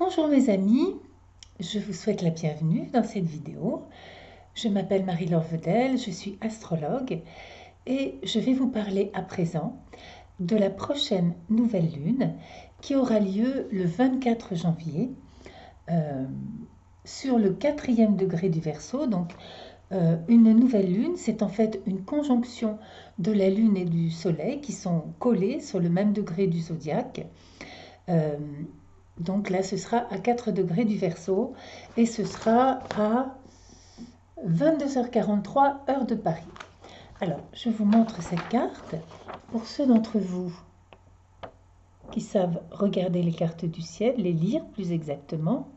Bonjour mes amis, je vous souhaite la bienvenue dans cette vidéo. Je m'appelle Marie-Laure Vedel, je suis astrologue et je vais vous parler à présent de la prochaine nouvelle lune qui aura lieu le 24 janvier sur le 4e degré du Verseau. Donc une nouvelle lune, c'est en fait une conjonction de la lune et du soleil qui sont collés sur le même degré du zodiaque. Donc là, ce sera à 4 degrés du Verseau et ce sera à 22h43 heure de Paris. Alors, je vous montre cette carte. Pour ceux d'entre vous qui savent regarder les cartes du ciel, les lire plus exactement,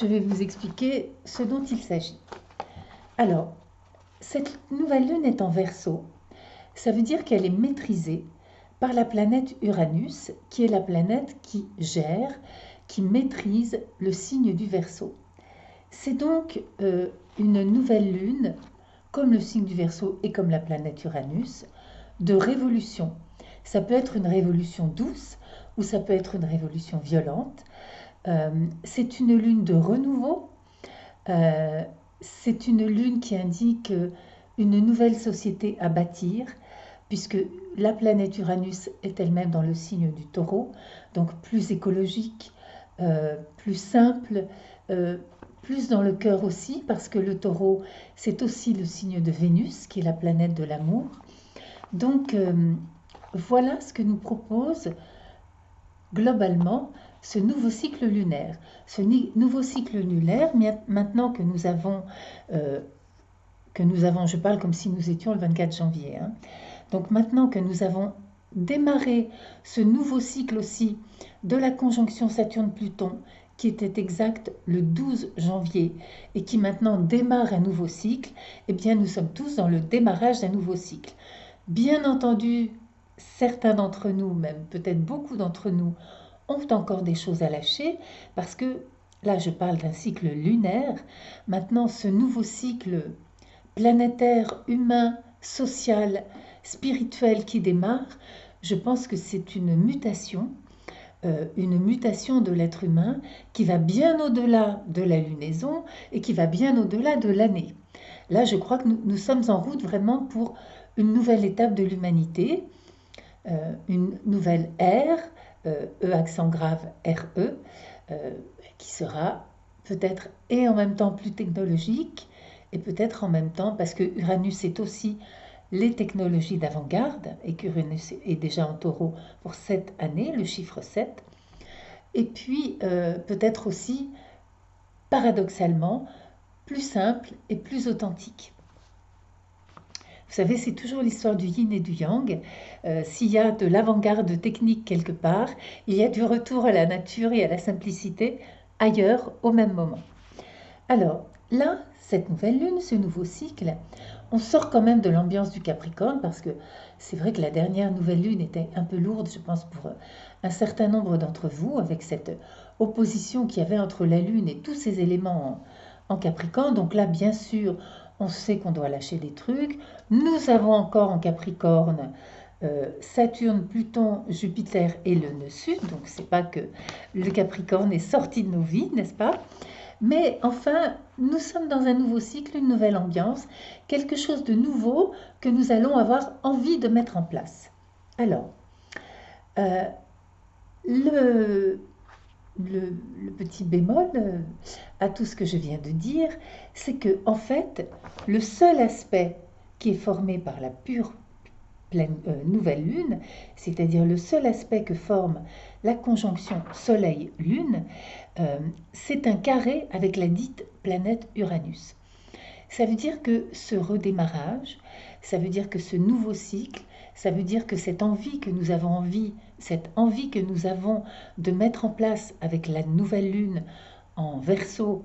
je vais vous expliquer ce dont il s'agit. Alors, cette nouvelle lune est en Verseau. Ça veut dire qu'elle est maîtrisée par la planète Uranus, qui est la planète qui gère, qui maîtrise le signe du Verseau. C'est donc une nouvelle lune, comme le signe du Verseau et comme la planète Uranus, de révolution. Ça peut être une révolution douce ou ça peut être une révolution violente. C'est une lune de renouveau. C'est une lune qui indique une nouvelle société à bâtir, puisque la planète Uranus est elle-même dans le signe du Taureau, donc plus écologique, plus simple, plus dans le cœur aussi, parce que le Taureau, c'est aussi le signe de Vénus, qui est la planète de l'amour. Donc, voilà ce que nous propose globalement ce nouveau cycle lunaire. Ce nouveau cycle lunaire, maintenant que nous avons, je parle comme si nous étions le 24 janvier, hein. Donc maintenant que nous avons démarré ce nouveau cycle aussi de la conjonction Saturne-Pluton, qui était exact le 12 janvier et qui maintenant démarre un nouveau cycle, eh bien nous sommes tous dans le démarrage d'un nouveau cycle. Bien entendu, certains d'entre nous, même peut-être beaucoup d'entre nous, ont encore des choses à lâcher parce que là je parle d'un cycle lunaire. Maintenant ce nouveau cycle planétaire, humain, social, spirituel qui démarre, je pense que c'est une mutation de l'être humain qui va bien au-delà de la lunaison et qui va bien au-delà de l'année. Là, je crois que nous sommes en route vraiment pour une nouvelle étape de l'humanité, une nouvelle ère, E accent grave, RE, qui sera peut-être et en même temps plus technologique et peut-être en même temps, parce que Uranus est aussi les technologies d'avant-garde et qu'Uranus est déjà en Taureau pour cette année, le chiffre 7. Et puis peut-être aussi, paradoxalement, plus simple et plus authentique. Vous savez, c'est toujours l'histoire du yin et du yang. S'il y a de l'avant-garde technique quelque part, il y a du retour à la nature et à la simplicité ailleurs au même moment. Alors là, cette nouvelle lune, ce nouveau cycle, on sort quand même de l'ambiance du Capricorne parce que c'est vrai que la dernière nouvelle lune était un peu lourde, je pense, pour un certain nombre d'entre vous, avec cette opposition qu'il y avait entre la lune et tous ces éléments en Capricorne. Donc là, bien sûr, on sait qu'on doit lâcher des trucs. Nous avons encore en Capricorne Saturne, Pluton, Jupiter et le nœud sud. Donc c'est pas que le Capricorne est sorti de nos vies, n'est-ce pas? Mais enfin, nous sommes dans un nouveau cycle, une nouvelle ambiance, quelque chose de nouveau que nous allons avoir envie de mettre en place. Alors, le petit bémol à tout ce que je viens de dire, c'est que en fait, le seul aspect qui est formé par la pure nouvelle lune, c'est-à-dire le seul aspect que forme la conjonction Soleil-Lune, c'est un carré avec la dite planète Uranus. Ça veut dire que ce redémarrage, ça veut dire que ce nouveau cycle, ça veut dire que cette envie que nous avons de mettre en place avec la nouvelle lune en Verseau,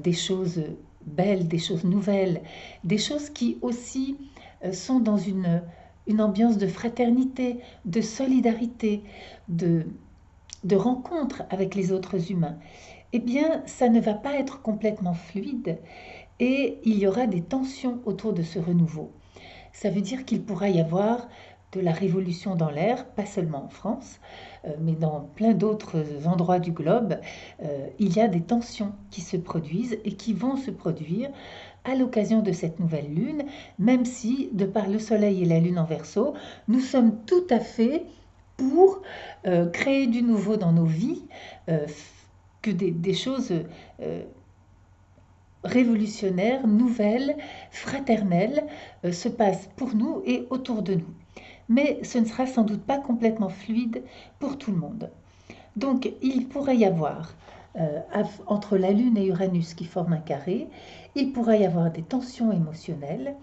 des choses belles, des choses nouvelles, des choses qui aussi sont dans une ambiance de fraternité, de solidarité, de rencontre avec les autres humains, eh bien, ça ne va pas être complètement fluide et il y aura des tensions autour de ce renouveau. Ça veut dire qu'il pourra y avoir de la révolution dans l'air, pas seulement en France, mais dans plein d'autres endroits du globe, il y a des tensions qui se produisent et qui vont se produire à l'occasion de cette nouvelle lune, même si, de par le Soleil et la Lune en Verseau, nous sommes tout à fait pour créer du nouveau dans nos vies, que des choses révolutionnaires, nouvelles, fraternelles se passent pour nous et autour de nous. Mais ce ne sera sans doute pas complètement fluide pour tout le monde. Donc il pourrait y avoir, entre la Lune et Uranus qui forment un carré, il pourrait y avoir des tensions émotionnelles.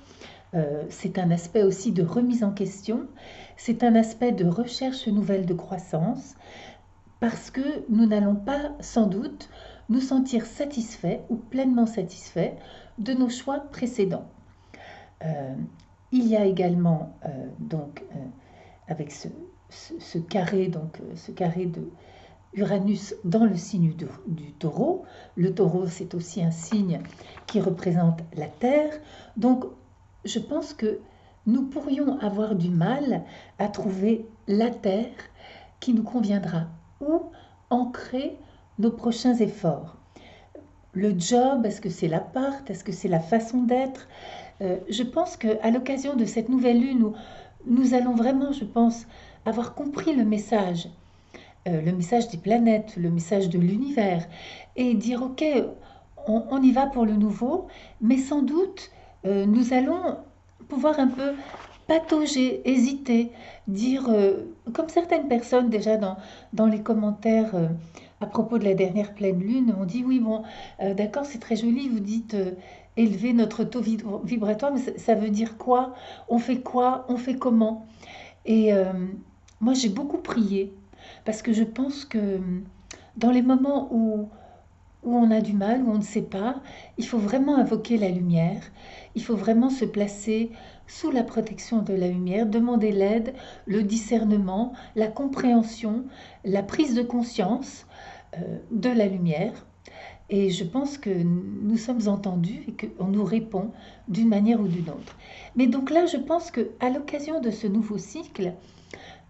C'est un aspect aussi de remise en question, c'est un aspect de recherche nouvelle de croissance, parce que nous n'allons pas sans doute nous sentir satisfaits ou pleinement satisfaits de nos choix précédents. Il y a également avec ce carré de Uranus dans le signe du Taureau. Le Taureau, c'est aussi un signe qui représente la Terre. Donc, je pense que nous pourrions avoir du mal à trouver la Terre qui nous conviendra. Où ancrer nos prochains efforts? Le job, est-ce que c'est l'appart? Est-ce que c'est la façon d'être? Je pense qu'à l'occasion de cette nouvelle lune où nous allons vraiment, je pense, avoir compris le message des planètes, le message de l'univers, et dire ok, on y va pour le nouveau, mais sans doute nous allons pouvoir un peu patauger, hésiter, dire, comme certaines personnes déjà dans les commentaires à propos de la dernière pleine lune, on dit oui, bon, d'accord, c'est très joli, vous dites élever notre taux vibratoire, mais ça veut dire quoi? On fait quoi? On fait comment? Et moi, j'ai beaucoup prié parce que je pense que dans les moments où on a du mal, où on ne sait pas, il faut vraiment invoquer la lumière, il faut vraiment se placer sous la protection de la lumière, demander l'aide, le discernement, la compréhension, la prise de conscience de la lumière. Et je pense que nous sommes entendus et qu'on nous répond d'une manière ou d'une autre. Mais donc là, je pense qu'à l'occasion de ce nouveau cycle,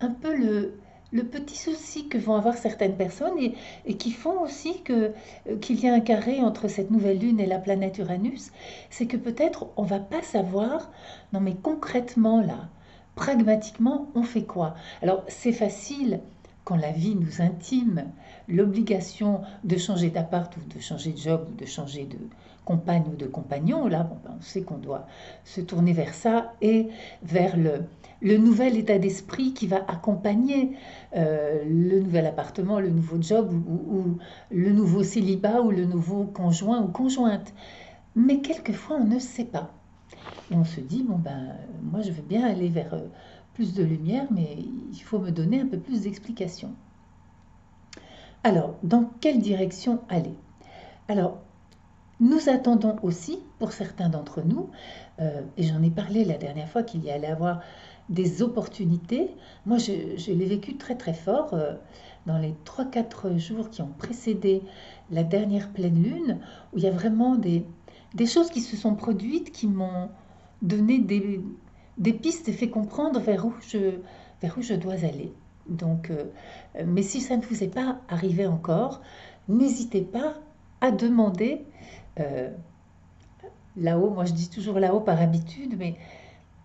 un peu le petit souci que vont avoir certaines personnes et qui font aussi qu'il y a un carré entre cette nouvelle lune et la planète Uranus, c'est que peut-être on va pas savoir, non mais concrètement là, pragmatiquement, on fait quoi? Alors c'est facile quand la vie nous intime l'obligation de changer d'appart ou de changer de job ou de changer de compagne ou de compagnon. Là, bon, ben, on sait qu'on doit se tourner vers ça et vers le nouvel état d'esprit qui va accompagner le nouvel appartement, le nouveau job ou le nouveau célibat ou le nouveau conjoint ou conjointe. Mais quelquefois, on ne sait pas. Et on se dit, bon ben, moi je veux bien aller vers plus de lumière, mais il faut me donner un peu plus d'explications. Alors, dans quelle direction aller? Alors, nous attendons aussi, pour certains d'entre nous, et j'en ai parlé la dernière fois qu'il y allait avoir des opportunités. Moi, je l'ai vécu très très fort dans les 3-4 jours qui ont précédé la dernière pleine lune, où il y a vraiment des choses qui se sont produites, qui m'ont donné des pistes et fait comprendre vers où je dois aller. Donc, mais si ça ne vous est pas arrivé encore, n'hésitez pas à demander là-haut. Moi, je dis toujours là-haut par habitude, mais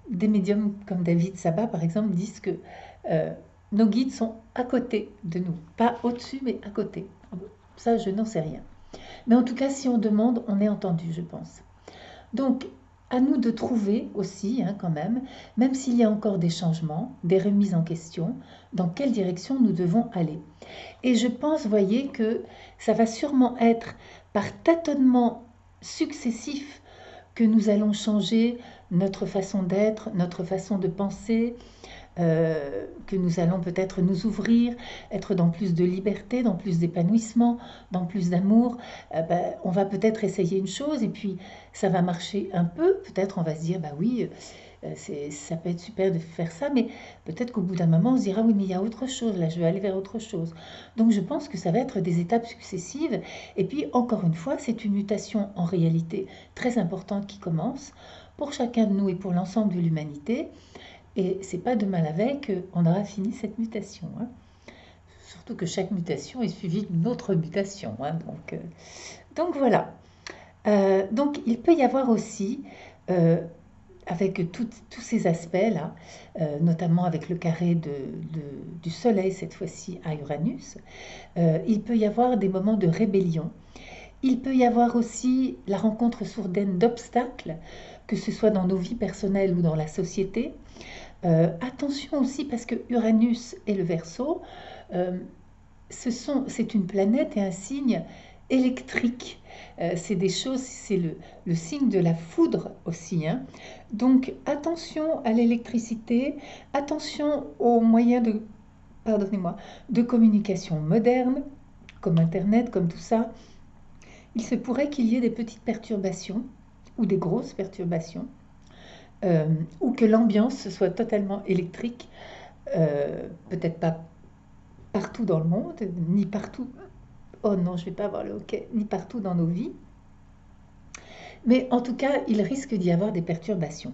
des médiums comme David Sabat, par exemple, disent que nos guides sont à côté de nous. Pas au-dessus, mais à côté. Ça, je n'en sais rien. Mais en tout cas, si on demande, on est entendu, je pense. Donc, à nous de trouver aussi, quand même s'il y a encore des changements, des remises en question, dans quelle direction nous devons aller. Et je pense, voyez, que ça va sûrement être par tâtonnement successif que nous allons changer notre façon d'être, notre façon de penser, que nous allons peut-être nous ouvrir, être dans plus de liberté, dans plus d'épanouissement, dans plus d'amour. On va peut-être essayer une chose et puis ça va marcher un peu. Peut-être on va se dire, bah oui, ça peut être super de faire ça, mais peut-être qu'au bout d'un moment, on se dira, oui, mais il y a autre chose, là, je vais aller vers autre chose. Donc je pense que ça va être des étapes successives. Et puis, encore une fois, c'est une mutation en réalité très importante qui commence pour chacun de nous et pour l'ensemble de l'humanité. Et c'est pas demain la veille qu'on aura fini cette mutation, hein. Surtout que chaque mutation est suivie d'une autre mutation, hein. Donc voilà. Donc il peut y avoir aussi, avec tous ces aspects-là, notamment avec le carré du Soleil cette fois-ci à Uranus, il peut y avoir des moments de rébellion. Il peut y avoir aussi la rencontre soudaine d'obstacles, que ce soit dans nos vies personnelles ou dans la société. Attention aussi parce que Uranus et le Verseau, c'est une planète et un signe électrique. C'est des choses, c'est le signe de la foudre aussi, hein. Donc attention à l'électricité, attention aux moyens de communication modernes, comme Internet, comme tout ça. Il se pourrait qu'il y ait des petites perturbations ou des grosses perturbations, ou que l'ambiance soit totalement électrique, peut-être pas partout dans le monde, ni partout, oh non, je ne vais pas avoir le hockey, ni partout dans nos vies. Mais en tout cas, il risque d'y avoir des perturbations.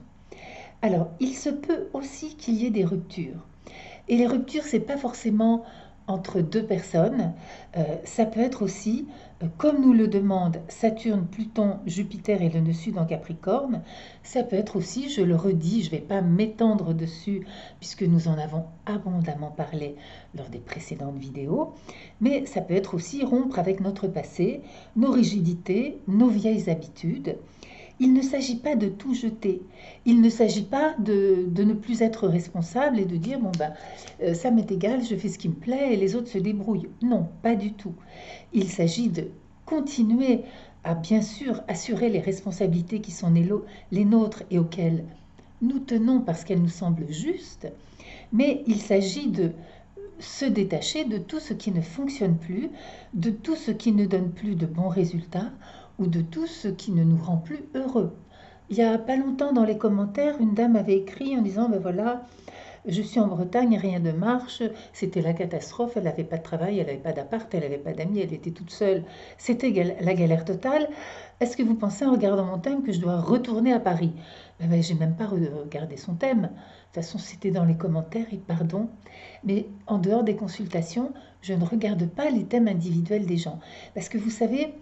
Alors, il se peut aussi qu'il y ait des ruptures. Et les ruptures, ce n'est pas forcément entre deux personnes, ça peut être aussi, comme nous le demandent Saturne, Pluton, Jupiter et le nœud sud en Capricorne, ça peut être aussi, je le redis, je ne vais pas m'étendre dessus puisque nous en avons abondamment parlé lors des précédentes vidéos, mais ça peut être aussi rompre avec notre passé, nos rigidités, nos vieilles habitudes. Il ne s'agit pas de tout jeter. Il ne s'agit pas de ne plus être responsable et de dire bon ben ça m'est égal, je fais ce qui me plaît et les autres se débrouillent. Non, pas du tout. Il s'agit de continuer à bien sûr assurer les responsabilités qui sont les nôtres et auxquelles nous tenons parce qu'elles nous semblent justes, mais il s'agit de se détacher de tout ce qui ne fonctionne plus, de tout ce qui ne donne plus de bons résultats ou de tout ce qui ne nous rend plus heureux. Il n'y a pas longtemps dans les commentaires, une dame avait écrit en disant ben voilà, je suis en Bretagne, rien ne marche, c'était la catastrophe, elle n'avait pas de travail, elle n'avait pas d'appart, elle n'avait pas d'amis, elle était toute seule, c'était la galère totale. Est-ce que vous pensez en regardant mon thème que je dois retourner à Paris? J'ai même pas regardé son thème. De toute façon, c'était dans les commentaires et pardon. Mais en dehors des consultations, je ne regarde pas les thèmes individuels des gens. Parce que vous savez,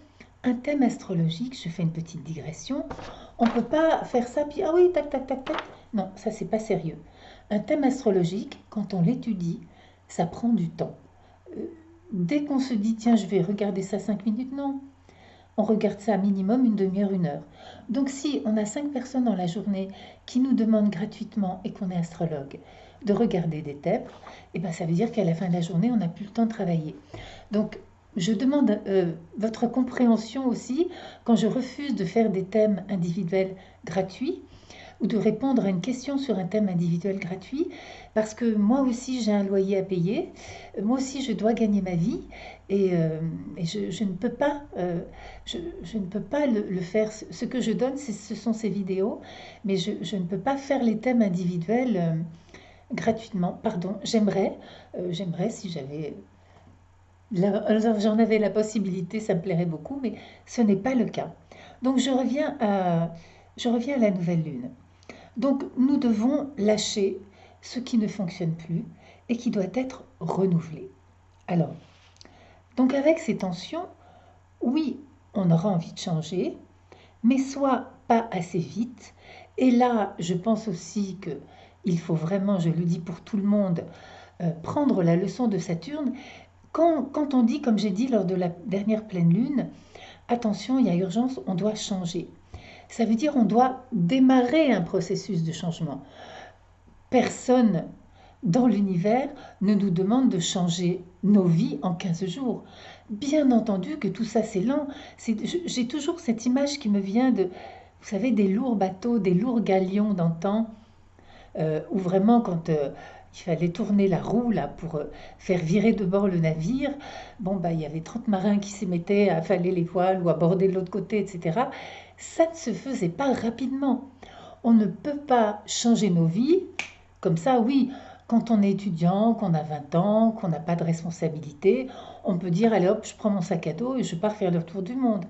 un thème astrologique, je fais une petite digression, on ne peut pas faire ça, puis ah oui, tac, tac, tac, tac. Non, ça, c'est pas sérieux. Un thème astrologique, quand on l'étudie, ça prend du temps. Dès qu'on se dit, tiens, je vais regarder ça 5 minutes, non. On regarde ça minimum une demi-heure, 1 heure. Donc si on a 5 personnes dans la journée qui nous demandent gratuitement, et qu'on est astrologue, de regarder des thèmes, et ben ça veut dire qu'à la fin de la journée, on n'a plus le temps de travailler. Donc je demande votre compréhension aussi quand je refuse de faire des thèmes individuels gratuits ou de répondre à une question sur un thème individuel gratuit, parce que moi aussi j'ai un loyer à payer, moi aussi je dois gagner ma vie, et je ne peux pas, je ne peux pas le faire. Ce que je donne, ce sont ces vidéos, mais je ne peux pas faire les thèmes individuels gratuitement. Pardon, j'aimerais si j'en avais la possibilité, ça me plairait beaucoup, mais ce n'est pas le cas. Donc je reviens à la nouvelle lune. Donc nous devons lâcher ce qui ne fonctionne plus et qui doit être renouvelé. Alors, donc avec ces tensions, oui, on aura envie de changer, mais soit pas assez vite. Et là, je pense aussi qu'il faut vraiment, je le dis pour tout le monde, prendre la leçon de Saturne. Quand on dit, comme j'ai dit lors de la dernière pleine lune, attention, il y a urgence, on doit changer. Ça veut dire on doit démarrer un processus de changement. Personne dans l'univers ne nous demande de changer nos vies en 15 jours. Bien entendu que tout ça c'est lent. J'ai toujours cette image qui me vient de, vous savez, des lourds bateaux, des lourds galions d'antan, où vraiment quand il fallait tourner la roue là, pour faire virer de bord le navire, il y avait 30 marins qui se mettaient à affaler les voiles ou à border de l'autre côté, etc. Ça ne se faisait pas rapidement. On ne peut pas changer nos vies comme ça, oui. Quand on est étudiant, qu'on a 20 ans, qu'on n'a pas de responsabilité, on peut dire, allez hop, je prends mon sac à dos et je pars faire le tour du monde.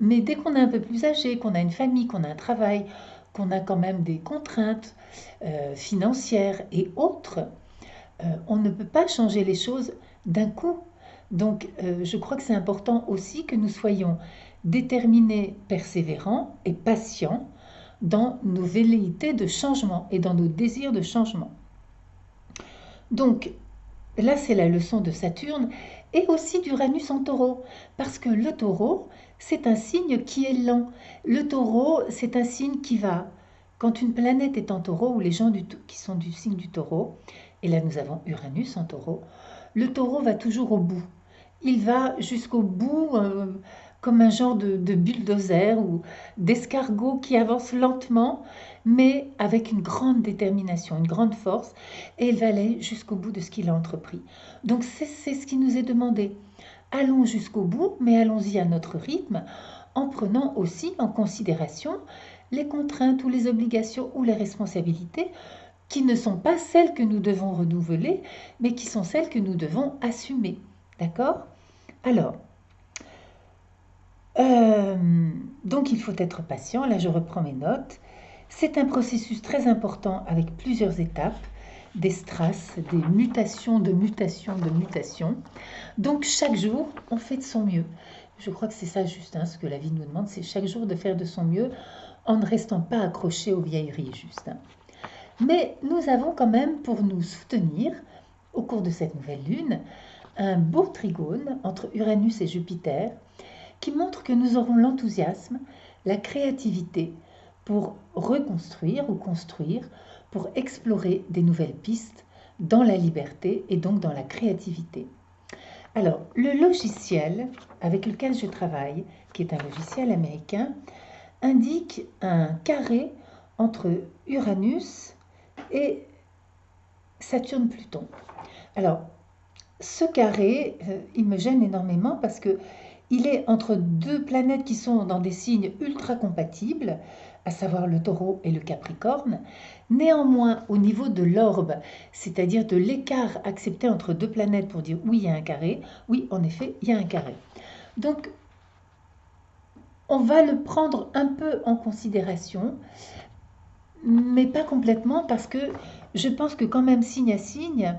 Mais dès qu'on est un peu plus âgé, qu'on a une famille, qu'on a un travail, qu'on a quand même des contraintes financières et autres, on ne peut pas changer les choses d'un coup. Donc, je crois que c'est important aussi que nous soyons déterminés, persévérants et patients dans nos velléités de changement et dans nos désirs de changement. Donc, là, c'est la leçon de Saturne et aussi d'Uranus en taureau, parce que le taureau, c'est un signe qui est lent. Le taureau, c'est un signe qui va, quand une planète est en taureau, ou les gens qui sont du signe du taureau, et là nous avons Uranus en taureau, le taureau va toujours au bout. Il va jusqu'au bout comme un genre de bulldozer ou d'escargot qui avance lentement, mais avec une grande détermination, une grande force, et il va aller jusqu'au bout de ce qu'il a entrepris. Donc c'est ce qui nous est demandé. Allons jusqu'au bout, mais allons-y à notre rythme, en prenant aussi en considération les contraintes ou les obligations ou les responsabilités qui ne sont pas celles que nous devons renouveler, mais qui sont celles que nous devons assumer. D'accord ? Alors, donc il faut être patient. Là, je reprends mes notes. C'est un processus très important avec plusieurs étapes, des strass, des mutations, de mutations, de mutations. Donc chaque jour, on fait de son mieux. Je crois que c'est ça juste, hein, ce que la vie nous demande, c'est chaque jour de faire de son mieux en ne restant pas accroché aux vieilleries, juste. Hein. Mais nous avons quand même, pour nous soutenir, au cours de cette nouvelle lune, un beau trigone entre Uranus et Jupiter qui montre que nous aurons l'enthousiasme, la créativité pour reconstruire ou construire, pour explorer des nouvelles pistes dans la liberté et donc dans la créativité. Alors, le logiciel avec lequel je travaille, qui est un logiciel américain, indique un carré entre Uranus et Saturne-Pluton. Alors, ce carré, il me gêne énormément parce que il est entre deux planètes qui sont dans des signes ultra compatibles, à savoir le Taureau et le Capricorne. Néanmoins, au niveau de l'orbe, c'est-à-dire de l'écart accepté entre deux planètes pour dire oui, il y a un carré, oui, en effet, il y a un carré. Donc, on va le prendre un peu en considération, mais pas complètement, parce que je pense que quand même, signe à signe,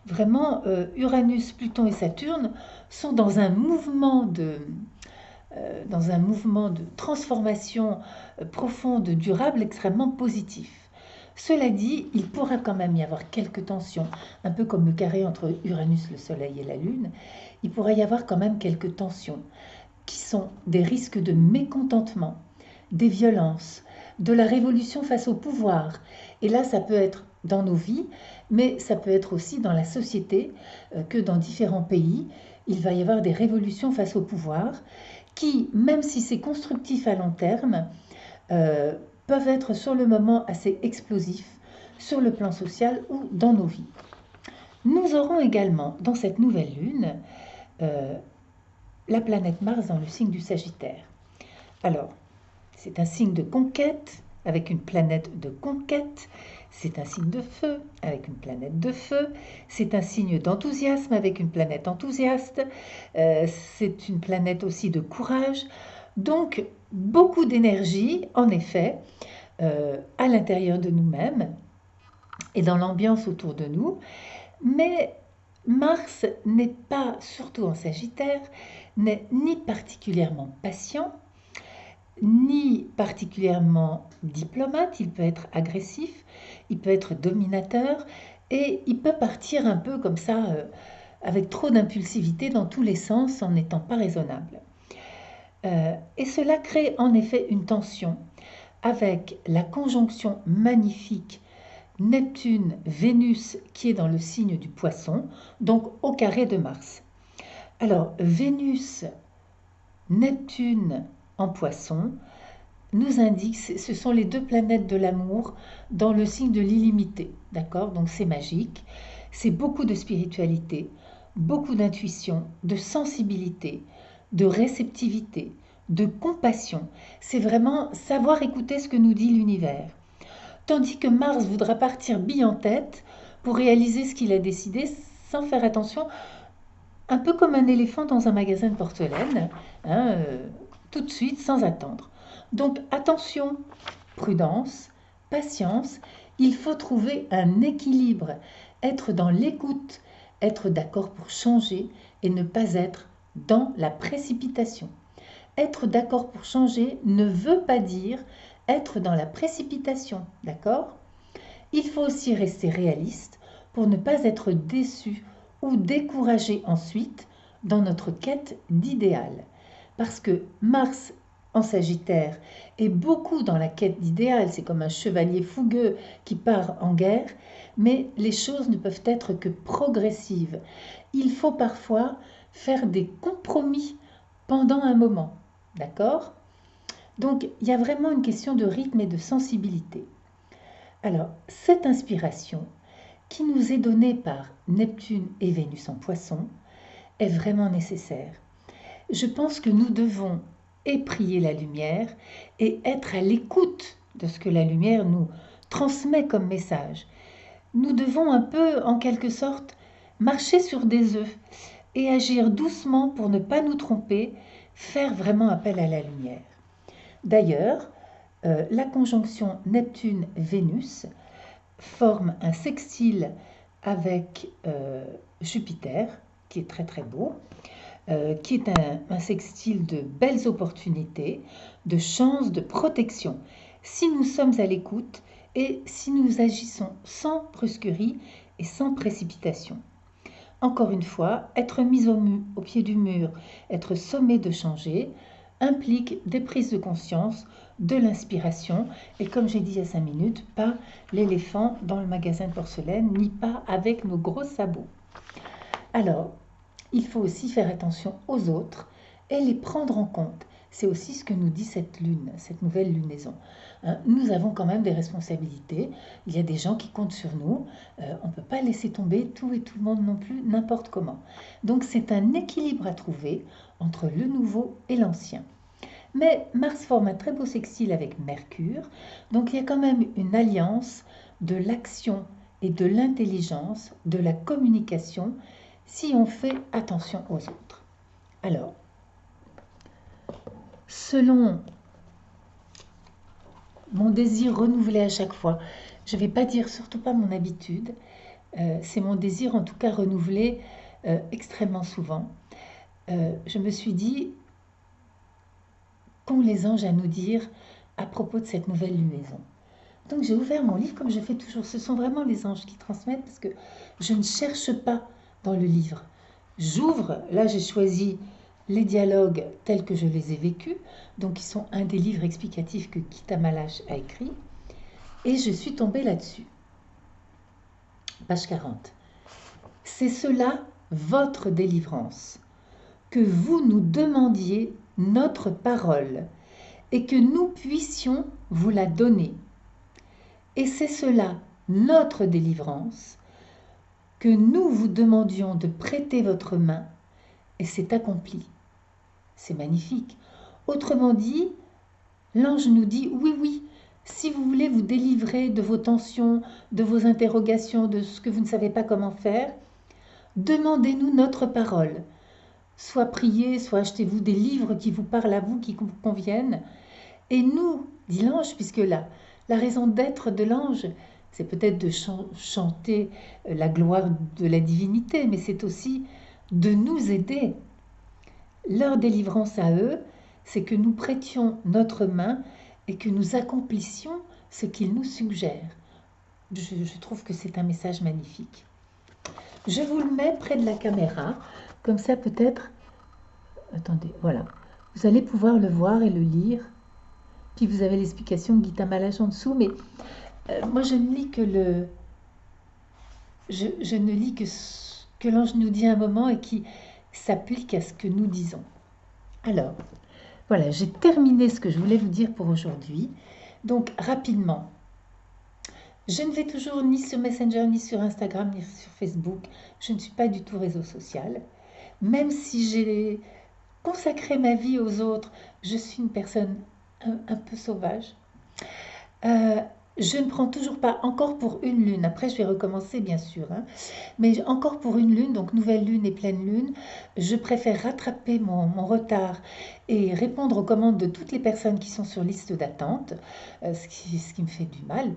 vraiment, Uranus, Pluton et Saturne sont dans un mouvement de transformation profonde, durable, extrêmement positif. Cela dit, il pourra quand même y avoir quelques tensions, un peu comme le carré entre Uranus, le Soleil et la Lune. Il pourra y avoir quand même quelques tensions qui sont des risques de mécontentement, des violences, de la révolution face au pouvoir. Et là, ça peut être dans nos vies, mais ça peut être aussi dans la société, que dans différents pays, il va y avoir des révolutions face au pouvoir qui, même si c'est constructif à long terme, peuvent être sur le moment assez explosifs sur le plan social ou dans nos vies. Nous aurons également dans cette nouvelle lune la planète Mars dans le signe du Sagittaire. Alors, c'est un signe de conquête avec une planète de conquête, c'est un signe de feu avec une planète de feu, c'est un signe d'enthousiasme avec une planète enthousiaste, c'est une planète aussi de courage. Donc, beaucoup d'énergie, en effet, à l'intérieur de nous-mêmes et dans l'ambiance autour de nous. Mais Mars n'est pas, surtout en Sagittaire, n'est ni particulièrement patient, ni particulièrement diplomate. Il peut être agressif, il peut être dominateur, et il peut partir un peu comme ça, avec trop d'impulsivité dans tous les sens, en n'étant pas raisonnable. Et cela crée en effet une tension avec la conjonction magnifique Neptune-Vénus qui est dans le signe du Poisson, donc au carré de Mars. Alors, Vénus-Neptune en Poisson nous indique, ce sont les deux planètes de l'amour dans le signe de l'illimité, d'accord? Donc c'est magique, c'est beaucoup de spiritualité, beaucoup d'intuition, de sensibilité, de réceptivité, de compassion. C'est vraiment savoir écouter ce que nous dit l'univers. Tandis que Mars voudra partir bille en tête pour réaliser ce qu'il a décidé sans faire attention, un peu comme un éléphant dans un magasin de porcelaine, hein, tout de suite, sans attendre. Donc attention, prudence, patience, il faut trouver un équilibre, être dans l'écoute, être d'accord pour changer et ne pas être dans la précipitation. Être d'accord pour changer ne veut pas dire être dans la précipitation, d'accord? Il faut aussi rester réaliste pour ne pas être déçu ou découragé ensuite dans notre quête d'idéal. Parce que Mars en Sagittaire est beaucoup dans la quête d'idéal, c'est comme un chevalier fougueux qui part en guerre, mais les choses ne peuvent être que progressives. Il faut parfois faire des compromis pendant un moment, d'accord? Donc il y a vraiment une question de rythme et de sensibilité. Alors, cette inspiration qui nous est donnée par Neptune et Vénus en Poisson est vraiment nécessaire. Je pense que nous devons éprier la lumière et être à l'écoute de ce que la lumière nous transmet comme message. Nous devons un peu, en quelque sorte, marcher sur des œufs et agir doucement pour ne pas nous tromper, faire vraiment appel à la lumière. D'ailleurs, la conjonction Neptune-Vénus forme un sextile avec Jupiter, qui est très très beau, qui est un sextile de belles opportunités, de chances, de protection. Si nous sommes à l'écoute et si nous agissons sans brusquerie et sans précipitation. Encore une fois, être mis au pied du mur, être sommé de changer, implique des prises de conscience, de l'inspiration, et comme j'ai dit il y a 5 minutes, pas l'éléphant dans le magasin de porcelaine, ni pas avec nos gros sabots. Alors, il faut aussi faire attention aux autres et les prendre en compte. C'est aussi ce que nous dit cette lune, cette nouvelle lunaison. Nous avons quand même des responsabilités. Il y a des gens qui comptent sur nous. On ne peut pas laisser tomber tout et tout le monde non plus, n'importe comment. Donc c'est un équilibre à trouver entre le nouveau et l'ancien. Mais Mars forme un très beau sextile avec Mercure. Donc il y a quand même une alliance de l'action et de l'intelligence, de la communication, si on fait attention aux autres. Alors, selon mon désir renouvelé à chaque fois, je ne vais pas dire surtout pas mon habitude, c'est mon désir en tout cas renouvelé extrêmement souvent. Je me suis dit, qu'ont les anges à nous dire à propos de cette nouvelle lunaison? Donc j'ai ouvert mon livre comme je fais toujours. Ce sont vraiment les anges qui transmettent parce que je ne cherche pas dans le livre. J'ouvre, là j'ai choisi les dialogues tels que je les ai vécus, donc ils sont un des livres explicatifs que Gita Malache a écrit, et je suis tombée là-dessus. Page 40. C'est cela votre délivrance, que vous nous demandiez notre parole, et que nous puissions vous la donner. Et c'est cela notre délivrance, que nous vous demandions de prêter votre main, et c'est accompli. C'est magnifique. Autrement dit, l'ange nous dit, oui, oui, si vous voulez vous délivrer de vos tensions, de vos interrogations, de ce que vous ne savez pas comment faire, demandez-nous notre parole. Soit priez, soit achetez-vous des livres qui vous parlent à vous, qui vous conviennent. Et nous, dit l'ange, puisque la raison d'être de l'ange, c'est peut-être de chanter la gloire de la divinité, mais c'est aussi de nous aider. Leur délivrance à eux, c'est que nous prêtions notre main et que nous accomplissions ce qu'ils nous suggèrent. Je trouve que c'est un message magnifique. Je vous le mets près de la caméra, comme ça peut-être... Attendez, voilà. Vous allez pouvoir le voir et le lire. Puis vous avez l'explication de Gita Malache en dessous, mais moi je ne lis que le... Je ne lis que ce que l'ange nous dit à un moment et qui s'applique à ce que nous disons. Alors, voilà, j'ai terminé ce que je voulais vous dire pour aujourd'hui. Donc, rapidement, je ne vais toujours ni sur Messenger, ni sur Instagram, ni sur Facebook. Je ne suis pas du tout réseau social. Même si j'ai consacré ma vie aux autres, je suis une personne un peu sauvage. Je ne prends toujours pas encore pour une lune. Après, je vais recommencer, bien sûr, hein. Mais encore pour une lune, donc nouvelle lune et pleine lune, je préfère rattraper mon retard et répondre aux commandes de toutes les personnes qui sont sur liste d'attente, ce qui me fait du mal,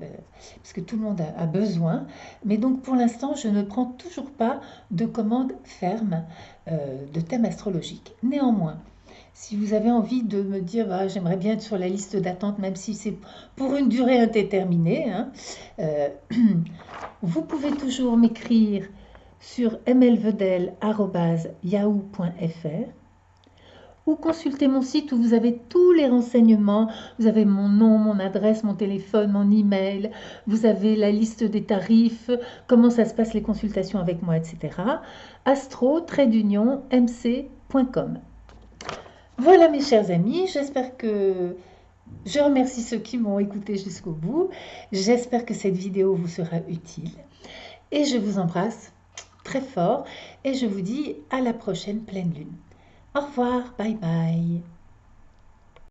parce que tout le monde a besoin. Mais donc, pour l'instant, je ne prends toujours pas de commandes fermes de thèmes astrologiques. Néanmoins, si vous avez envie de me dire, bah, j'aimerais bien être sur la liste d'attente, même si c'est pour une durée indéterminée, hein, euh, vous pouvez toujours m'écrire sur mlvedel@yahoo.fr ou consulter mon site où vous avez tous les renseignements. Vous avez mon nom, mon adresse, mon téléphone, mon email, vous avez la liste des tarifs, comment ça se passe les consultations avec moi, etc. astro-mc.com. Voilà mes chers amis, j'espère que je remercie ceux qui m'ont écouté jusqu'au bout. J'espère que cette vidéo vous sera utile. Et je vous embrasse très fort et je vous dis à la prochaine pleine lune. Au revoir, bye bye.